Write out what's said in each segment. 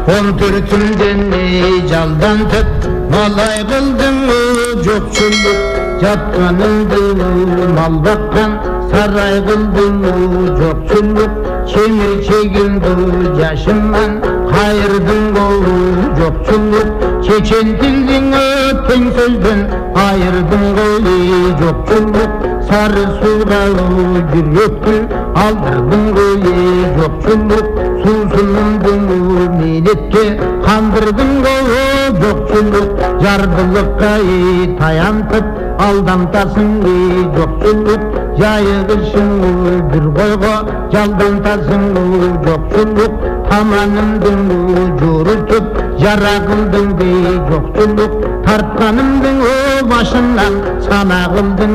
14'ünden жалдан тіп малай қылдың жоқшылық жатқаныңды мал баққан сарай қылдың жоқшылық кемір чегімді жашымнан қайырдың жоқшылық чечен тілдің тең сөзбен айырдың жоқшылық сары суға жүректі алдырдың жоқшылық сусынымды минетке қандырдың жоқшылық жардылыққа таянтып алдантасың жоқшылық жайығышың бір қойға жалдантасың жоқшылық таманымдың жорытып жара қылдың жоқшылық тартқанымдың башымнан сана қылдың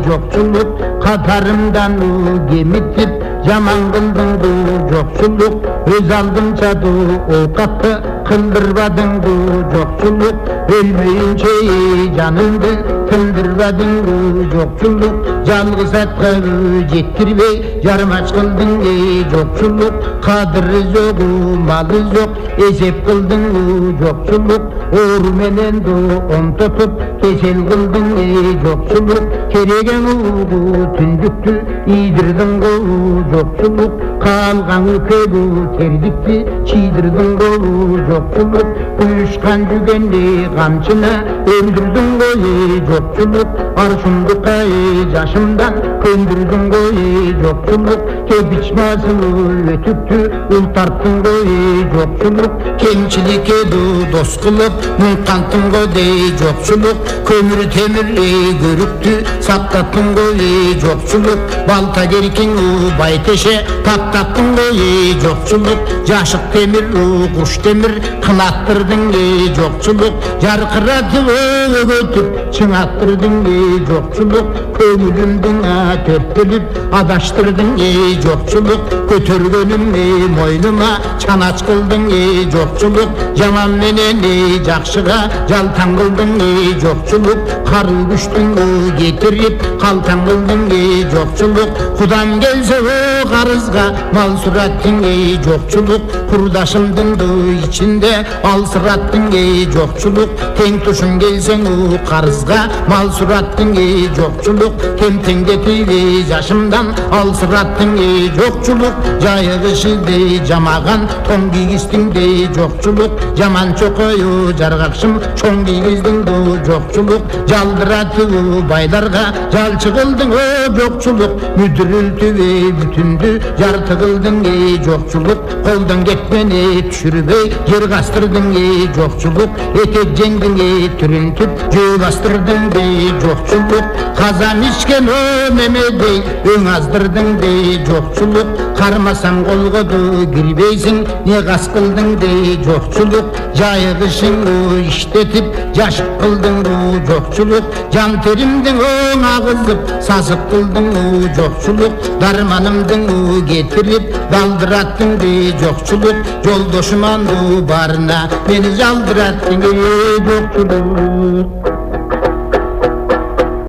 жоқшылық қатарымдан кемітіп жаман қылдың жоқшылық өз алдыңша ауқатты қылдырбадың жоқшылық өлмейінше жаныңды тындырбадың жоқшылық жалғыз атқа жеттірбей жармаш қылдың жоқшылық қадірі жоқ малы жоқ есеп қылдың жоқшылық ору менен он тұтып кесел қылдың жоқшылық кереген түндікті идірдің жоқшылық қалған көгі тердікті чидірдің жоқшылық ұйышқан жүгенде қамшыны өндірдің жоқшылық аршындыққа жашымдан көндірдің жоқшылық кебічмасы өтікті ұл тарттың жоқшылық кемшілікке дос қылып мұңқантың жоқшылық көмір темір көрікті сақтаттың жоқшылық балта керкен байтеше таптаттың жоқшылық жашық темір құш темір қылаттырдың жоқшылық жарқыратып өгөтіп шыңаттырдың жоқшылық көңілімдің төптеліп адаштырдың жоқшылық көтергенім мойныма чанач қылдың жоқшылық жаман менен жақшыға жалтан қылдың жоқшылық қарын күштің кетіріп қалтан қылдың жоқшылық құдан келсе қарызға мал сұраттың жоқшылық құрдашымдың ішінде алсыраттың жоқшылық тең тұшын келсең қарызға мал сұраттың жоқшылық кемтеңдетіп жашымдан алсыраттың жоқшылық жайығышыды жамаған тоң кигіздің жоқшылық жаман чоқойы жарғақшым чоң кигіздің жоқшылық жалдыратып байларға жалчы қылдың жоқшылық мүдірілтіп бүтінді жарты қылдың жоқшылық қолдан кетмені түшірбей жер қастырдың жоқшылық етек жеңдің түрінтіп жөө бастырдың жоқшылық қазан ішкен немедей өң аздырдың жоқшылық қармасам қолға кірбейсің не қас қылдың жоқшылық жайығышың іштетіп жашық қылдың жоқшылық жан терімдің ағызып сасық қылдың жоқшылық дарманымдың кетіріп далдыраттың жоқшылық жолдошыман барына мені жалдыраттың жоқшылық